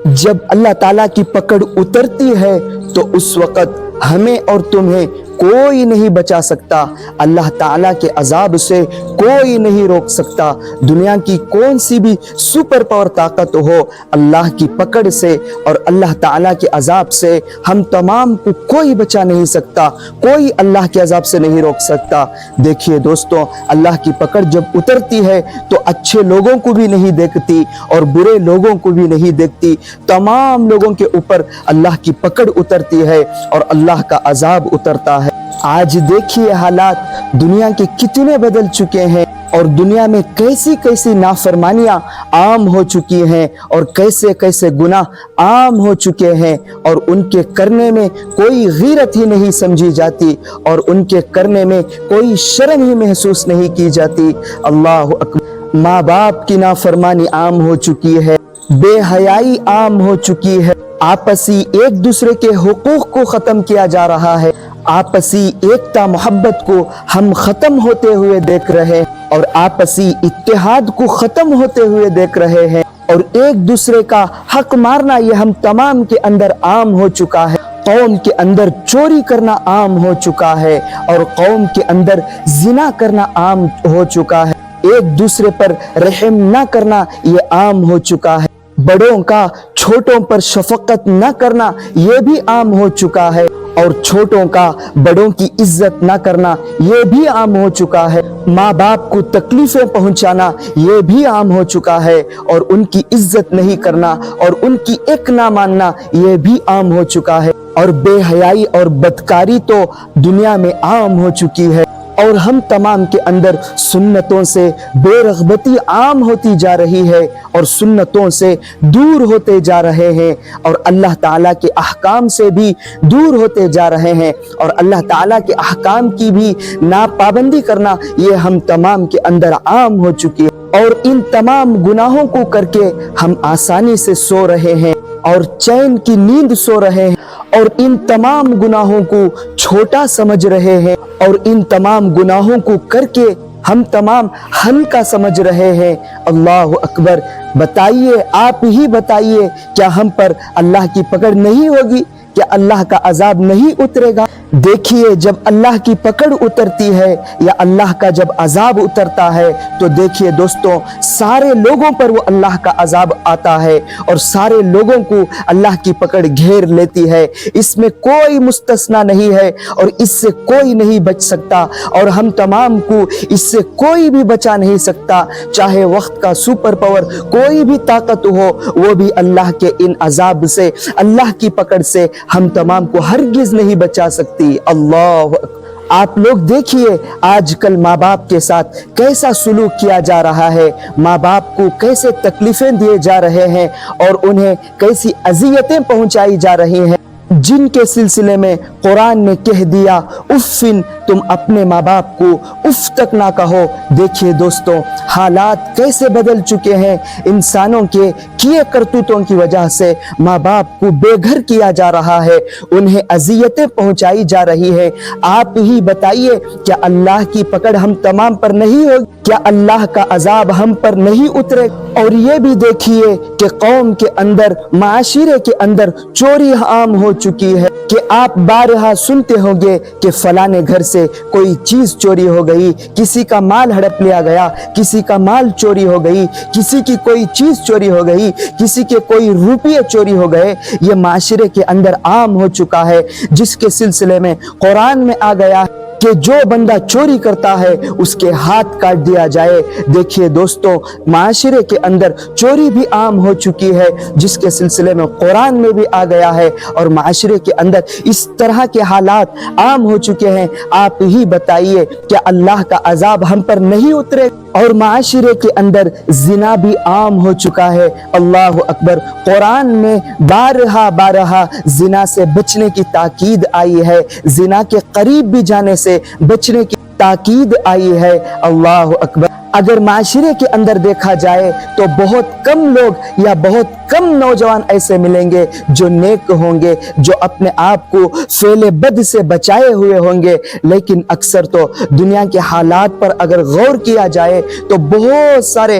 جب اللہ تعالیٰ کی پکڑ اترتی ہے تو اس وقت ہمیں اور تمہیں کوئی نہیں بچا سکتا، اللہ تعالیٰ کے عذاب سے کوئی نہیں روک سکتا۔ دنیا کی کون سی بھی سپر پاور طاقت ہو، اللہ کی پکڑ سے اور اللہ تعالیٰ کے عذاب سے ہم تمام کو کوئی بچا نہیں سکتا، کوئی اللہ کے عذاب سے نہیں روک سکتا۔ دیکھیے دوستو، اللہ کی پکڑ جب اترتی ہے تو اچھے لوگوں کو بھی نہیں دیکھتی اور برے لوگوں کو بھی نہیں دیکھتی، تمام لوگوں کے اوپر اللہ کی پکڑ اترتی ہے اور اللہ کا عذاب اترتا ہے۔ آج دیکھیے حالات دنیا کے کتنے بدل چکے ہیں اور دنیا میں کیسی کیسی نافرمانیاں عام ہو چکی ہیں اور کیسے کیسے گناہ عام ہو چکے ہیں، اور ان کے کرنے میں کوئی غیرت ہی نہیں سمجھی جاتی اور ان کے کرنے میں کوئی شرم ہی محسوس نہیں کی جاتی۔ اللہ اکبر۔ ماں باپ کی نافرمانی عام ہو چکی ہے، بے حیائی عام ہو چکی ہے، آپسی ایک دوسرے کے حقوق کو ختم کیا جا رہا ہے، آپسی ایکتا محبت کو ہم ختم ہوتے ہوئے دیکھ رہے ہیں اور آپسی اتحاد کو ختم ہوتے ہوئے دیکھ رہے ہیں، اور ایک دوسرے کا حق مارنا یہ ہم تمام کے اندر عام ہو چکا ہے۔ قوم کے اندر چوری کرنا عام ہو چکا ہے اور قوم کے اندر زنا کرنا عام ہو چکا ہے، ایک دوسرے پر رحم نہ کرنا یہ عام ہو چکا ہے، بڑوں کا چھوٹوں پر شفقت نہ کرنا یہ بھی عام ہو چکا ہے، اور چھوٹوں کا بڑوں کی عزت نہ کرنا یہ بھی عام ہو چکا ہے، ماں باپ کو تکلیفیں پہنچانا یہ بھی عام ہو چکا ہے، اور ان کی عزت نہیں کرنا اور ان کی ایک نہ ماننا یہ بھی عام ہو چکا ہے، اور بے حیائی اور بدکاری تو دنیا میں عام ہو چکی ہے، اور ہم تمام کے اندر سنتوں سے بے رغبتی عام ہوتی جا رہی ہے اور سنتوں سے دور ہوتے جا رہے ہیں، اور اللہ تعالیٰ کے احکام سے بھی دور ہوتے جا رہے ہیں، اور اللہ تعالیٰ کے احکام کی بھی ناپابندی کرنا یہ ہم تمام کے اندر عام ہو چکی ہے، اور ان تمام گناہوں کو کر کے ہم آسانی سے سو رہے ہیں اور چین کی نیند سو رہے ہیں، اور ان تمام گناہوں کو چھوٹا سمجھ رہے ہیں، اور ان تمام گناہوں کو کر کے ہم تمام ہلکا سمجھ رہے ہیں۔ اللہ اکبر۔ بتائیے، آپ ہی بتائیے، کیا ہم پر اللہ کی پکڑ نہیں ہوگی؟ کیا اللہ کا عذاب نہیں اترے گا؟ دیکھیے، جب اللہ کی پکڑ اترتی ہے یا اللہ کا جب عذاب اترتا ہے تو دیکھیے دوستوں، سارے لوگوں پر وہ اللہ کا عذاب آتا ہے اور سارے لوگوں کو اللہ کی پکڑ گھیر لیتی ہے، اس میں کوئی مستثنا نہیں ہے اور اس سے کوئی نہیں بچ سکتا، اور ہم تمام کو اس سے کوئی بھی بچا نہیں سکتا، چاہے وقت کا سپر پاور کوئی بھی طاقت ہو، وہ بھی اللہ کے ان عذاب سے، اللہ کی پکڑ سے ہم تمام کو ہرگز نہیں بچا سکتی۔ اللہ آپ لوگ دیکھیے آج کل ماں باپ کے ساتھ کیسا سلوک کیا جا رہا ہے، ماں باپ کو کیسے تکلیفیں دیے جا رہے ہیں اور انہیں کیسی اذیتیں پہنچائی جا رہی ہیں، جن کے سلسلے میں قرآن نے کہہ دیا افن، تم اپنے ماں باپ کو اف تک نہ کہو۔ دیکھیے دوستوں، حالات کیسے بدل چکے ہیں، انسانوں کے کیے کرتوتوں کی وجہ سے ماں باپ کو بے گھر کیا جا رہا ہے، انہیں اذیتیں پہنچائی جا رہی ہے۔ آپ ہی بتائیے، کیا اللہ کی پکڑ ہم تمام پر نہیں ہوگی؟ کیا اللہ کا عذاب ہم پر نہیں اترے؟ اور یہ بھی دیکھیے کہ قوم کے اندر، معاشرے کے اندر چوری عام ہو چکی ہے، کہ آپ بارہا سنتے ہوں گے کہ فلانے گھر سے کوئی چیز چوری ہو گئی، کسی کا مال ہڑپ لیا گیا، کسی کا مال چوری ہو گئی، کسی کی کوئی چیز چوری ہو گئی، کسی کے کوئی روپیے چوری ہو گئے۔ یہ معاشرے کے اندر عام ہو چکا ہے، جس کے سلسلے میں قرآن میں آ گیا کہ جو بندہ چوری کرتا ہے اس کے ہاتھ کاٹ دیا جائے۔ دیکھیے دوستوں، معاشرے کے اندر چوری بھی عام ہو چکی ہے، جس کے سلسلے میں قرآن میں بھی آ گیا ہے، اور معاشرے کے اندر اس طرح کے حالات عام ہو چکے ہیں۔ آپ ہی بتائیے، کیا اللہ کا عذاب ہم پر نہیں اترے؟ اور معاشرے کے اندر زنا بھی عام ہو چکا ہے۔ اللہ اکبر۔ قرآن میں بارہا زنا سے بچنے کی تاکید آئی ہے، زنا کے قریب بھی جانے سے بچنے کی تاکید آئی ہے۔ اللہ اکبر۔ اگر معاشرے کے اندر دیکھا جائے تو بہت کم لوگ یا بہت کم نوجوان ایسے ملیں گے جو نیک ہوں گے، جو اپنے آپ کو فعل بد سے بچائے ہوئے ہوں گے، لیکن اکثر تو دنیا کے حالات پر اگر غور کیا جائے تو بہت سارے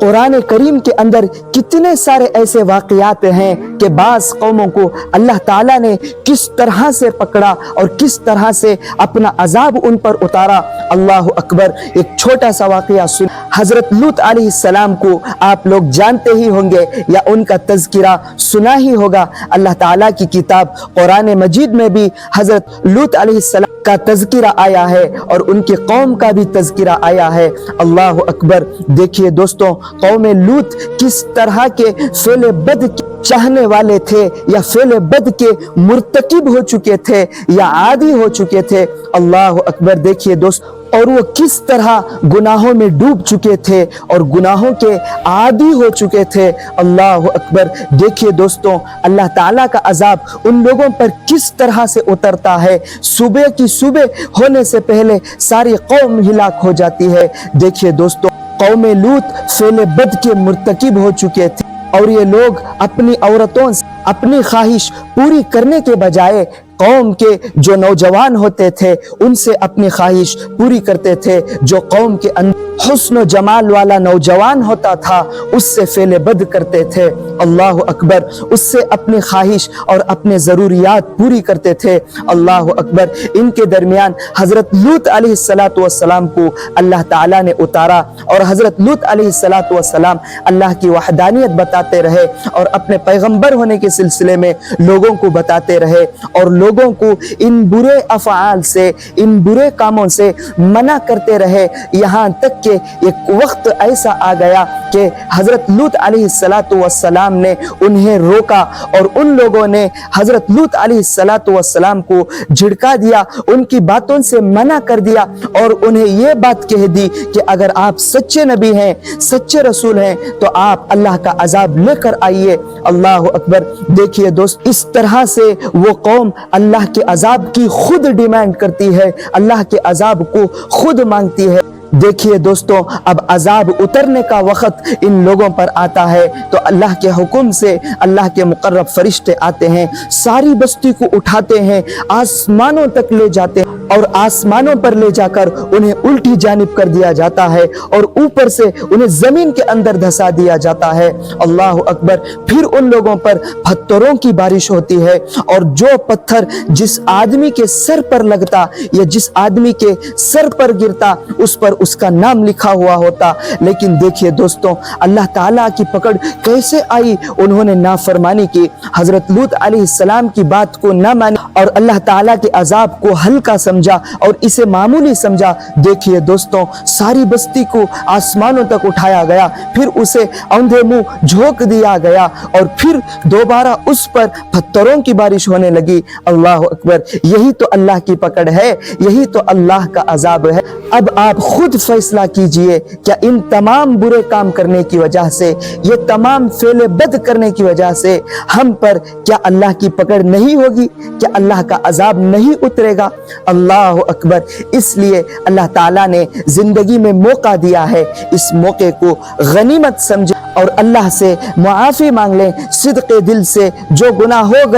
قرآن کریم کے اندر کتنے سارے ایسے واقعات ہیں کہ بعض قوموں کو اللہ تعالیٰ نے کس طرح سے پکڑا اور کس طرح سے اپنا عذاب ان پر اتارا۔ اللہ اکبر۔ ایک چھوٹا سا واقعہ سن، حضرت لوط علیہ السلام کو آپ لوگ جانتے ہی ہوں گے یا ان کا تذکرہ سنا ہی ہوگا۔ اللہ تعالیٰ کی کتاب قرآن مجید میں بھی حضرت لوط علیہ السلام کا تذکرہ آیا ہے اور ان کی قوم کا بھی تذکرہ آیا ہے۔ اللہ اکبر۔ دیکھیے دوستوں، قوم لوط کس طرح کے فعل بد چاہنے والے تھے یا فعل بد کے مرتکب ہو چکے تھے یا عادی ہو چکے تھے۔ اللہ اکبر۔ دیکھیے دوست، اور وہ کس طرح گناہوں میں ڈوب چکے تھے اور گناہوں کے عادی ہو چکے تھے۔ اللہ اکبر۔ دیکھیے دوستوں، اللہ تعالیٰ کا عذاب ان لوگوں پر کس طرح سے اترتا ہے۔ صبح کی صبح ہونے سے پہلے ساری قوم ہلاک ہو جاتی ہے۔ دیکھیے دوستوں، قوم لوط فعل بد کے مرتکب ہو چکے تھے اور یہ لوگ اپنی عورتوں سے اپنی خواہش پوری کرنے کے بجائے قوم کے جو نوجوان ہوتے تھے ان سے اپنی خواہش پوری کرتے تھے۔ جو قوم کے اندر حسن و جمال والا نوجوان ہوتا تھا اس سے فعل بد کرتے تھے۔ اللہ اکبر۔ اس سے اپنی خواہش اور اپنے ضروریات پوری کرتے تھے۔ اللہ اکبر۔ ان کے درمیان حضرت لوط علیہ السلام کو اللہ تعالیٰ نے اتارا اور حضرت لوط علیہ السلام اللہ کی وحدانیت بتاتے رہے اور اپنے پیغمبر ہونے کے سلسلے میں لوگوں کو بتاتے رہے اور لوگوں کو ان برے افعال سے، ان برے کاموں سے منع کرتے رہے، یہاں تک کہ ایک وقت ایسا آ گیا کہ حضرت لوط علیہ السلام نے انہیں روکا اور ان لوگوں نے حضرت لوط علیہ السلام کو جھڑکا دیا، ان کی باتوں سے منع کر دیا اور انہیں یہ بات کہہ دی کہ اگر آپ سچے نبی ہیں، سچے رسول ہیں تو آپ اللہ کا عذاب لے کر آئیے۔ اللہ اکبر۔ دیکھیے دوست، اس طرح سے وہ قوم اللہ کے عذاب کی خود ڈیمانڈ کرتی ہے، اللہ کے عذاب کو خود مانگتی ہے۔ دیکھیے دوستوں، اب عذاب اترنے کا وقت ان لوگوں پر آتا ہے تو اللہ کے حکم سے اللہ کے مقرب فرشتے آتے ہیں، ساری بستی کو اٹھاتے ہیں، آسمانوں تک لے جاتے ہیں اور آسمانوں پر لے جا کر انہیں الٹی جانب کر دیا جاتا ہے اور اوپر سے انہیں زمین کے اندر دھسا دیا جاتا ہے۔ اللہ اکبر۔ پھر ان لوگوں پر پتھروں کی بارش ہوتی ہے اور جو پتھر جس آدمی کے سر پر لگتا یا جس آدمی کے سر پر گرتا اس پر اس کا نام لکھا ہوا ہوتا۔ لیکن دیکھیے دوستوں، اللہ تعالیٰ کی پکڑ کیسے آئی۔ انہوں نے نافرمانی کی، حضرت لوط علیہ السلام کی بات کو نہ مانی اور اللہ تعالیٰ کے عذاب کو ہلکا سمجھا اور اسے معمولی سمجھا۔ دیکھیے دوستوں، ساری بستی کو آسمانوں تک اٹھایا گیا، پھر اسے اندھے منہ جھونک دیا گیا اور پھر دوبارہ اس پر پتھروں کی بارش ہونے لگی۔ اللہ اکبر۔ یہی تو اللہ کی پکڑ ہے، یہی تو اللہ کا عذاب ہے۔ اب آپ خود فیصلہ کیجئے، کیا ان تمام برے کام کرنے کی وجہ سے، یہ تمام فعل بد کرنے کی وجہ سے ہم پر کیا اللہ کی پکڑ نہیں ہوگی؟ کیا اللہ کا عذاب نہیں اترے گا؟ اللہ اکبر۔ اس لیے اللہ تعالیٰ نے زندگی میں موقع دیا ہے، اس موقع کو غنیمت سمجھیں اور اللہ سے معافی مانگ لیں صدق دل سے۔ جو گناہ ہو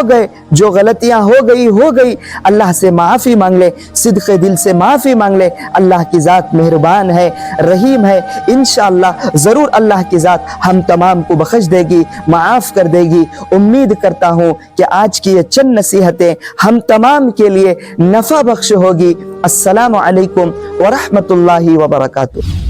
گئے، جو غلطیاں ہو گئی، اللہ سے معافی مانگ لیں، صدق دل سے معافی مانگ لیں۔ اللہ کی ذات مہربان ہے، رحیم ہے، انشاءاللہ ضرور اللہ کی ذات ہم تمام کو بخش دے گی، معاف کر دے گی۔ امید کرتا ہوں کہ آج کی یہ چند نصیحتیں ہم تمام کے لیے نفع بخش ہوگی۔ السلام علیکم ورحمۃ اللہ وبرکاتہ۔